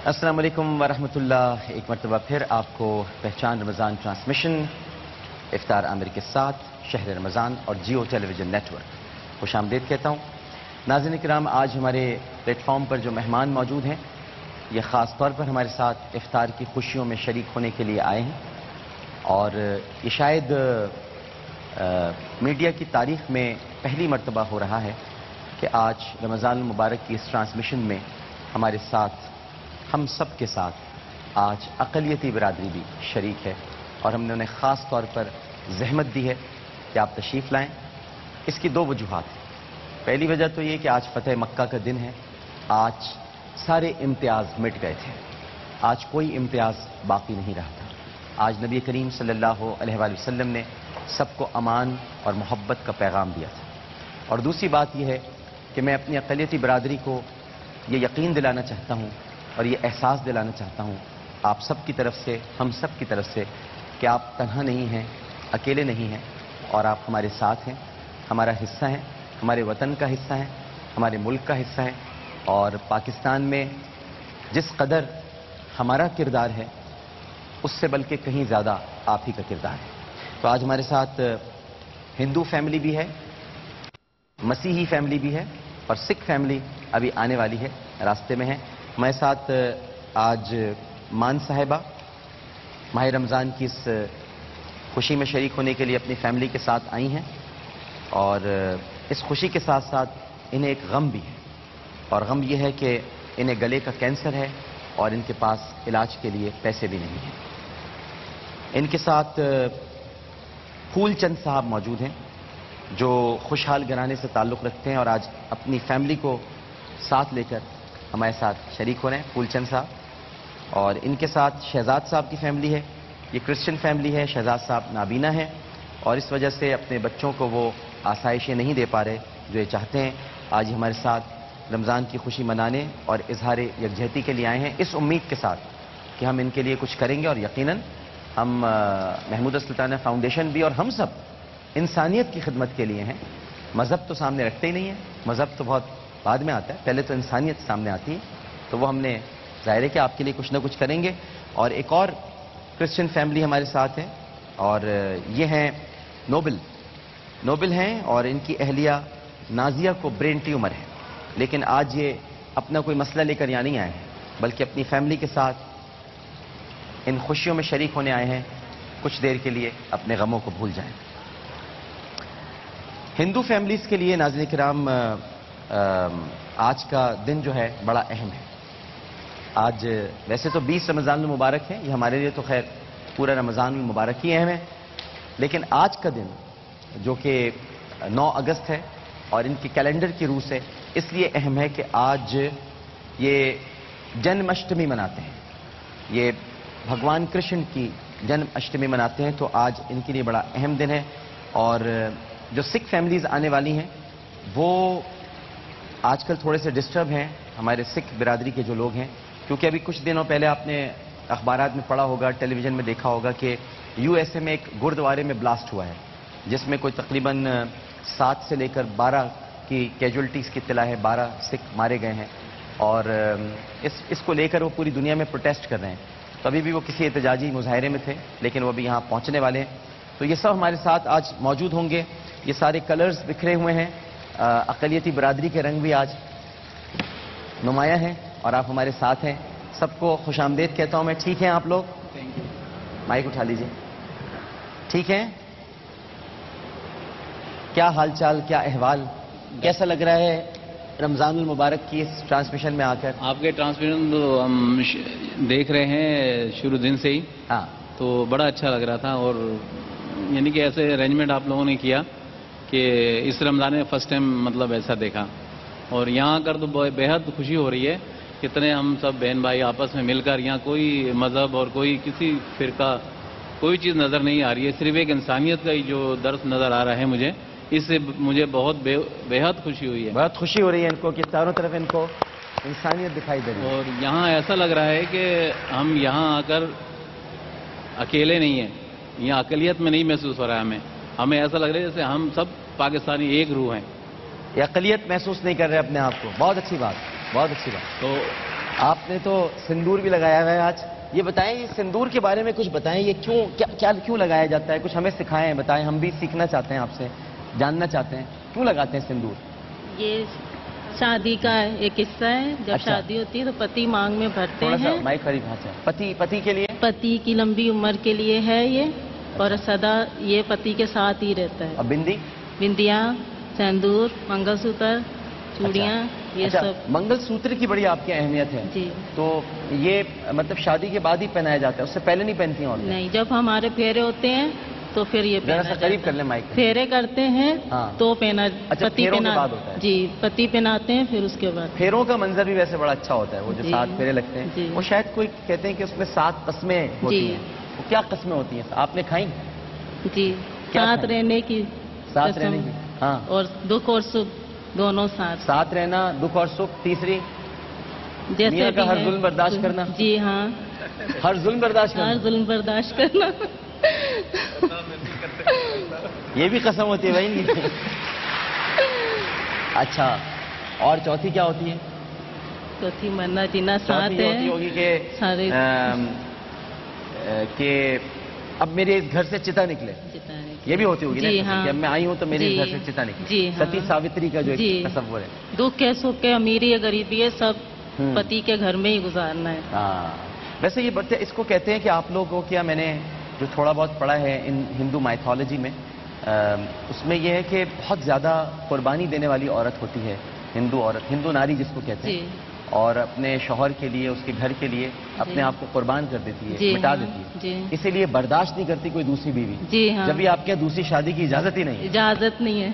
السلام علیکم ورحمۃ اللہ. ایک مرتبہ پھر آپ کو پہچان رمضان ٹرانسمیشن افطار عامر کے ساتھ شہر رمضان اور جیو ٹیلی ویژن نیٹ ورک خوش آمدید کہتا ہوں. ناظرین کرام، آج ہمارے پلیٹ فارم پر جو مہمان موجود ہیں یہ خاص طور پر ہمارے ساتھ افطار کی خوشیوں میں شریک ہونے کے لیے آئے ہیں، اور یہ شاید میڈیا کی تاریخ میں پہلی مرتبہ ہو رہا ہے کہ آج رمضان المبارک کی اس ٹرانسمیشن میں ہمارے ساتھ، ہم سب کے ساتھ آج اقلیتی برادری بھی شریک ہے، اور ہم نے انہیں خاص طور پر زحمت دی ہے کہ آپ تشریف لائیں. اس کی دو وجوہات ہیں. پہلی وجہ تو یہ کہ آج فتح مکہ کا دن ہے. آج سارے امتیاز مٹ گئے تھے، آج کوئی امتیاز باقی نہیں رہا تھا. آج نبی کریم صلی اللہ علیہ وآلہ وسلم نے سب کو امان اور محبت کا پیغام دیا تھا. اور دوسری بات یہ ہے کہ میں اپنی اقلیتی برادری کو یہ یقین دلانا چاہتا ہوں اور یہ احساس دلانا چاہتا ہوں آپ سب کی طرف سے، ہم سب کی طرف سے، کہ آپ تنہا نہیں ہیں، اکیلے نہیں ہیں، اور آپ ہمارے ساتھ ہیں، ہمارا حصہ ہیں، ہمارے وطن کا حصہ ہیں، ہمارے ملک کا حصہ ہیں. اور پاکستان میں جس قدر ہمارا کردار ہے اس سے بلکہ کہیں زیادہ آپ ہی کا کردار ہے. تو آج ہمارے ساتھ ہندو فیملی بھی ہے، مسیحی فیملی بھی ہے، اور سکھ فیملی ابھی آنے والی ہے، راستے میں ہے. ہمارے ساتھ آج مان صاحبہ ماہ رمضان کی اس خوشی میں شریک ہونے کے لیے اپنی فیملی کے ساتھ آئی ہیں، اور اس خوشی کے ساتھ ساتھ انہیں ایک غم بھی ہے، اور غم یہ ہے کہ انہیں گلے کا کینسر ہے اور ان کے پاس علاج کے لیے پیسے بھی نہیں ہیں. ان کے ساتھ پھول چند صاحب موجود ہیں جو خوشحال گھرانے سے تعلق رکھتے ہیں، اور آج اپنی فیملی کو ساتھ لے کر ہمارے ساتھ شریک ہو رہے ہیں، پھول چند صاحب. اور ان کے ساتھ شہزاد صاحب کی فیملی ہے. یہ کرسچن فیملی ہے. شہزاد صاحب نابینا ہیں اور اس وجہ سے اپنے بچوں کو وہ آسائشیں نہیں دے پا رہے جو یہ چاہتے ہیں. آج ہمارے ساتھ رمضان کی خوشی منانے اور اظہار یکجہتی کے لیے آئے ہیں، اس امید کے ساتھ کہ ہم ان کے لیے کچھ کریں گے. اور یقیناً ہم محمود السلطانہ فاؤنڈیشن بھی اور ہم سب انسانیت کی خدمت کے لیے ہیں. مذہب تو سامنے رکھتے ہی نہیں ہیں، مذہب تو بہت بعد میں آتا ہے، پہلے تو انسانیت سامنے آتی ہے. تو وہ ہم نے ظاہر ہے کہ آپ کے لیے کچھ نہ کچھ کریں گے. اور ایک اور کرسچن فیملی ہمارے ساتھ ہے، اور یہ ہیں نوبل ہیں، اور ان کی اہلیہ نازیہ کو برین ٹیومر ہے. لیکن آج یہ اپنا کوئی مسئلہ لے کر یہاں نہیں آئے ہیں، بلکہ اپنی فیملی کے ساتھ ان خوشیوں میں شریک ہونے آئے ہیں. کچھ دیر کے لیے اپنے غموں کو بھول جائیں. ہندو فیملیز کے لیے ناظرین کرام آج کا دن جو ہے بڑا اہم ہے. آج ویسے تو 20 رمضان المبارک ہے، یہ ہمارے لیے تو خیر پورا رمضان المبارک ہی اہم ہے، لیکن آج کا دن جو کہ 9 اگست ہے اور ان کی کیلنڈر کی روح سے اس لیے اہم ہے کہ آج یہ جنم اشٹمی مناتے ہیں، یہ بھگوان کرشن کی جنم اشٹمی مناتے ہیں. تو آج ان کے لیے بڑا اہم دن ہے. اور جو سکھ فیملیز آنے والی ہیں وہ آج کل تھوڑے سے ڈسٹرب ہیں، ہمارے سکھ برادری کے جو لوگ ہیں، کیونکہ ابھی کچھ دنوں پہلے آپ نے اخبارات میں پڑھا ہوگا، ٹیلی ویژن میں دیکھا ہوگا کہ USA میں ایک گردوارے میں بلاسٹ ہوا ہے جس میں کوئی تقریباً 7 سے لے کر 12 کی کیجولٹیز کی اطلاع ہے، 12 سکھ مارے گئے ہیں. اور اس کو لے کر وہ پوری دنیا میں پروٹیسٹ کر رہے ہیں. تو ابھی بھی وہ کسی احتجاجی مظاہرے میں تھے، لیکن وہ بھی یہاں پہنچنے والے ہیں. تو یہ سب ہمارے ساتھ آج موجود ہوں گے. یہ سارے کلرز بکھرے ہوئے ہیں، اقلیتی برادری کے رنگ بھی آج نمایاں ہیں، اور آپ ہمارے ساتھ ہیں. سب کو خوش آمدید کہتا ہوں میں. ٹھیک ہیں آپ لوگ؟ مائک اٹھا لیجئے. ٹھیک ہیں؟ کیا حال چال، کیا احوال، کیسا لگ رہا ہے رمضان المبارک کی اس ٹرانسمیشن میں آ کر؟ آپ کے ٹرانسمیشن تو ہم دیکھ رہے ہیں شروع دن سے ہی، ہاں، تو بڑا اچھا لگ رہا تھا. اور یعنی کہ ایسے ارینجمنٹ آپ لوگوں نے کیا کہ اس رمضان میں فرسٹ ٹائم مطلب ایسا دیکھا. اور یہاں کر تو بے حد خوشی ہو رہی ہے. کتنے ہم سب بہن بھائی آپس میں مل کر، یہاں کوئی مذہب اور کوئی کسی فرقہ کوئی چیز نظر نہیں آ رہی ہے، صرف ایک انسانیت کا ہی جو درس نظر آ رہا ہے مجھے. اس سے مجھے بہت بے حد خوشی ہوئی ہے. بہت خوشی ہو رہی ہے ان کو کہ چاروں طرف ان کو انسانیت دکھائی دے رہی ہے. اور یہاں ایسا لگ رہا ہے کہ ہم یہاں آ کر اکیلے نہیں ہیں، یہاں اقلیت میں نہیں محسوس ہو رہا ہے ہمیں ایسا لگ رہا ہے جیسے ہم سب پاکستانی ایک روح ہیں. یہ اقلیت محسوس نہیں کر رہے اپنے آپ کو. بہت اچھی بات، بہت اچھی بات. تو آپ نے تو سندور بھی لگایا ہوا ہے آج. یہ بتائیں, یہ سندور کے بارے میں کچھ بتائیں, یہ کیوں لگایا جاتا ہے, کچھ ہمیں سکھائیں, بتائیں, ہم بھی سیکھنا چاہتے ہیں آپ سے, جاننا چاہتے ہیں کیوں لگاتے ہیں سندور. یہ شادی کا ایک حصہ ہے. جب اچھا. شادی ہوتی ہے تو پتی مانگ میں بھرتے تھوڑا سا ہیں. مائک قریب ہاتھ ہے. پتی کے لیے, پتی کی لمبی عمر کے لیے ہے یہ, اور سدا یہ پتی کے ساتھ ہی رہتا ہے. اور بندی, بندیاں, سندور, منگل سوتر, چوڑیاں, یہ اچھا, سب. منگل سوتر کی بڑی آپ کی اہمیت ہے. جی. تو یہ مطلب شادی کے بعد ہی پہنایا جاتا ہے, اس سے پہلے نہیں پہنتی ہیں. نہیں, جب ہمارے پھیرے ہوتے ہیں تو پھر یہ ذرا سا قریب کر لیں مائک. پھیرے کرتے ہیں ہاں. تو پہنا. اچھا, پتی پھیروں کے بعد ہوتا ہے. جی, پتی پہناتے ہیں پھر اس کے بعد. پھیروں کا منظر بھی ویسے بڑا اچھا ہوتا ہے, وہ جو جی. 7 پھیرے لگتے ہیں. جی. وہ شاید کوئی کہتے ہیں کہ اس میں 7 قسمیں ہوتی جی. ہیں. وہ کیا قسمیں ہوتی ہیں, آپ نے کھائیں؟ جی, کیا ساتھ کھائیں؟ رہنے کی. ساتھ رہنے کی. ہاں. اور دکھ اور سکھ دونوں ساتھ. ساتھ رہنا, دکھ اور سکھ. تیسری, جیسے میاں کا بھی ہر ہے. ظلم برداشت کرنا. جی ہاں, ہر ظلم برداشت کرنا. ہر ظلم برداشت کرنا. یہ بھی قسم ہوتی ہے بھائی. اچھا, اور چوتھی کیا ہوتی ہے؟ چوتھی مرنا جینا ساتھ چوتھی ہے. ہوتی ہوگی سارے کہ اب میرے اس گھر سے چتا نکلے, جتانے. یہ بھی ہوتی ہوگی نا. جی ہاں. کہ اب میں آئی ہوں تو میرے جی. گھر سے چتا نکلے. جی ہاں. ستی ساوتری کا جو ایک جی. تصور ہے. دکھ ہے, سکھ ہے, امیری ہے, غریبی ہے, سب ہوں. پتی کے گھر میں ہی گزارنا ہے. ہاں. ویسے یہ بات, اس کو کہتے ہیں کہ آپ لوگوں کیا, میں نے جو تھوڑا بہت پڑھا ہے ان ہندو مائتھولوجی میں, اس میں یہ ہے کہ بہت زیادہ قربانی دینے والی عورت ہوتی ہے ہندو عورت, ہندو ناری جس کو کہتے ہیں. جی. اور اپنے شوہر کے لیے, اس کے گھر کے لیے اپنے آپ کو قربان کر دیتی ہے, جی مٹا ہاں. دیتی ہے. جی. اسی لیے برداشت نہیں کرتی کوئی دوسری بیوی. جی ہاں. جب بھی آپ کے دوسری شادی کی اجازت ہی نہیں. اجازت نہیں ہے.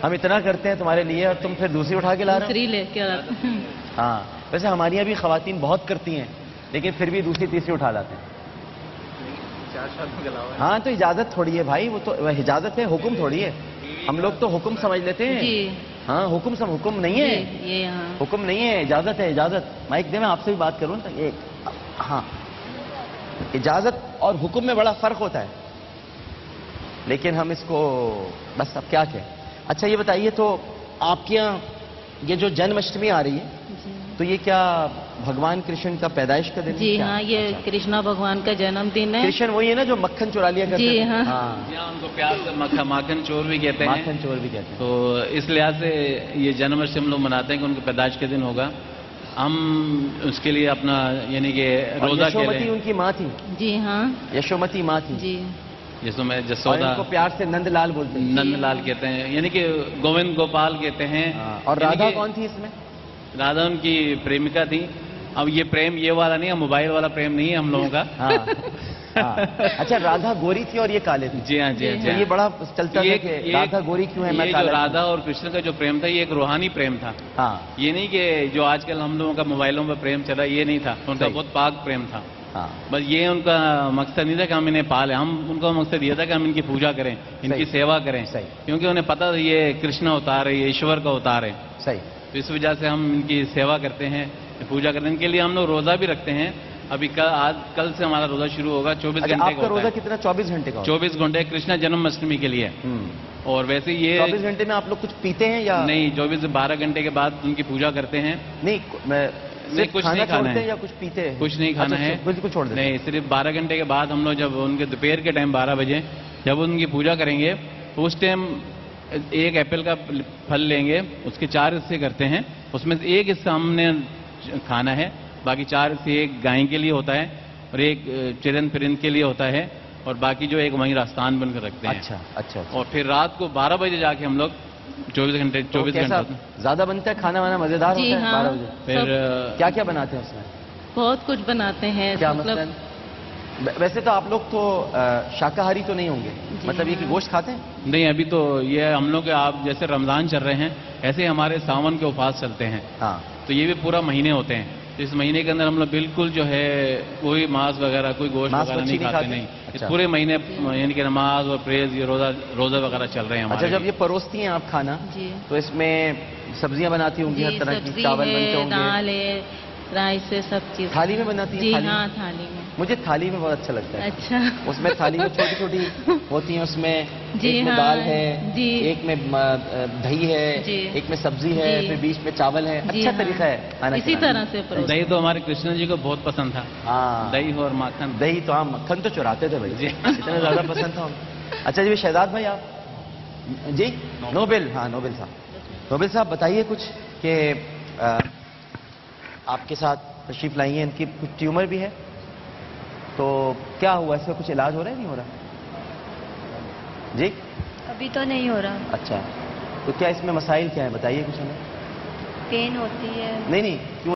ہم اتنا کرتے ہیں تمہارے لیے اور تم پھر دوسری اٹھا کے لا رہے دوسری لے کے آتے ہیں. ہو. ہاں, ویسے ہمارے یہاں بھی خواتین بہت کرتی ہیں, لیکن پھر بھی دوسری تیسری اٹھا لاتے ہیں. ہاں, تو اجازت تھوڑی ہے بھائی, وہ تو اجازت ہے, حکم تھوڑی ہے. ہم لوگ تو حکم سمجھ لیتے ہیں. جی. ہاں, حکم نہیں ہے. جی, یہ ہاں. حکم نہیں ہے, اجازت ہے. اجازت, مائک دے, میں آپ سے بھی بات کروں. ہاں, اجازت اور حکم میں بڑا فرق ہوتا ہے, لیکن ہم اس کو بس اب کیا کہیں. اچھا یہ بتائیے, تو آپ کے یہاں یہ جو جنم اشٹمی آ رہی ہے, جی. تو یہ کیا بھگوان کرشن کا پیدائش کا دن ہے؟ جی کیا؟ ہاں, یہ اچھا. کرشنا بھگوان کا جنم دن ہے. کرشن وہی ہے نا جو مکھن چورا لیا کرتے جی تھے؟ ہاں. یہاں ان کو پیار سے ماکھن چور بھی کہتے ہیں. مکھن چور بھی کہتے ہیں. تو اس لحاظ سے یہ جنم اشٹمی ہم لوگ مناتے ہیں کہ ان کے پیدائش کے دن ہوگا. ہم اس کے لیے اپنا یعنی کہ اور روزہ کے یشومتی لیں. ان کی ماں تھی. جی ہاں. یشومتی ماں تھی. جی. جس میں اور ان جسودا, کو پیار سے نند لال بولتے ہیں. نند لال کہتے ہیں, یعنی کہ گووند گوپال کہتے ہیں. ہاں. اور یعنی رادھا کہ کون تھی اس میں؟ رادھا ان کی پریمکا تھی. اب یہ پریم یہ والا نہیں ہے, موبائل والا پریم نہیں ہے ہم لوگوں کا. ہاں. ہاں. اچھا, رادھا گوری تھی اور یہ کالے تھے. جی ہاں, جی ہاں, تو جی ہاں. یہ بڑا چلتا تھا کہ رادھا گوری کیوں ہے, میں یہ کالا جو کیوں؟ رادھا اور کرشن کا جو پریم تھا, یہ ایک روحانی پریم تھا. ہاں. یہ نہیں کہ جو آج کل ہم لوگوں کا موبائلوں میں پریم چلا, یہ نہیں تھا. ان کا صحیح. بہت پاک پریم تھا. ہاں. بس یہ ان کا مقصد نہیں تھا کہ ہم انہیں پالیں. ہم ان کا مقصد یہ تھا کہ ہم ان کی پوجا کریں, ان کی صحیح. سیوا کریں. صحیح. کیونکہ انہیں پتا تھا یہ کرشنا اوتار ہے, یہ ایشور کا اوتار ہے. صحیح. تو اس وجہ سے ہم ان کی سیوا کرتے ہیں, پوجا کرتے ہیں. ان کے لیے ہم لوگ روزہ بھی رکھتے ہیں. ابھی کل سے ہمارا روزہ شروع ہوگا. 24 اچھا, گھنٹے آپ کا روزہ کتنا؟ 24 گھنٹے کا؟ 24 گھنٹے کرشنا جنم اشٹمی کے لیے. اور ویسے یہ 24 گھنٹے میں آپ لوگ کچھ پیتے ہیں یا نہیں, 24 سے 12 گھنٹے کے بعد ان کی پوجا کرتے ہیں. نہیں؟ نہیں, کچھ نہیں کھانا چھوڑتے ہے. ہیں یا کچھ پیتے ہیں؟ کچھ نہیں کھانا ہے. بالکل چھوڑ دیتے ہیں. نہیں, صرف 12 گھنٹے کے بعد ہم لوگ جب ان کے دوپہر کے ٹائم 12 بجے جب ان کی پوجا کریں گے, تو اس ٹائم ایک ایپل کا پھل لیں گے, اس کے 4 حصے کرتے ہیں. اس میں سے ایک حصہ ہم نے کھانا ہے, باقی 4 حصے ایک گائے کے لیے ہوتا ہے اور ایک چرند پرند کے لیے ہوتا ہے, اور باقی جو ایک وہیں راستان بن کر رکھتے ہیں. اچھا اچھا. اور پھر رات کو 12 بجے جا کے ہم لوگ 24 گھنٹے زیادہ بنتا ہے کھانا وانا, مزیدار جی ہوتا ہے ہاں. 12 بجے؟ پھر کیا کیا بناتے ہیں اس میں؟ بہت کچھ بناتے ہیں. کیا مطلب ویسے تو آپ لوگ تو شاکاہاری تو نہیں ہوں گے, مطلب یہ کہ گوشت کھاتے ہیں؟ نہیں, ابھی تو یہ ہم لوگ آپ جیسے رمضان چل رہے ہیں ایسے ہی ہمارے ساون کے اپواس چلتے ہیں. ہاں. تو یہ بھی پورا مہینے ہوتے ہیں. تو اس مہینے کے اندر ہم لوگ بالکل جو ہے کوئی ماس وغیرہ, کوئی گوشت وغیرہ نہیں کھاتے. نہیں, اس پورے مہینے یعنی کہ نماز اور پریز, یہ روزہ وغیرہ چل رہے ہیں ہمارے. اچھا, جب یہ پروستی ہیں آپ کھانا, جی. تو اس میں سبزیاں بناتی ہوں گی ہر طرح کی, سبزی چاول ہے, بنتے ہوں گے, دال ہے, رائس ہے, سب چیز تھالی میں بناتی ہیں؟ جی ہاں, تھالی میں. مجھے تھالی میں بہت اچھا لگتا ہے. اچھا. اس میں تھالی میں چھوٹی چھوٹی ہوتی ہیں، اس میں جی ایک میں ہاں، دال ہے، جی. ایک میں دہی ہے، جی. ایک میں سبزی ہے، جی. پھر بیچ میں چاول ہے. جی اچھا ہاں. طریقہ ہے کھانا اسی کھلانے طرح سے پروس. دہی تو ہمارے کرشن جی کو بہت پسند تھا. ہاں دہی اور مکھن. دہی تو ہم مکھن تو چراتے تھے بھائی، جی. اتنا زیادہ پسند تھا. اچھا جی شہزاد بھائی آپ جی نوبل، ہاں نوبل صاحب بتائیے کچھ کہ آپ کے ساتھ تشریف لائی ہیں، ان کی کچھ ٹیومر بھی ہے تو کیا ہوا، اس کا کچھ علاج ہو رہا ہے نہیں ہو رہا؟ جی ابھی تو نہیں ہو رہا. اچھا تو کیا اس میں مسائل کیا ہے بتائیے کچھ ہمیں. پین ہوتی ہے. نہیں کیوں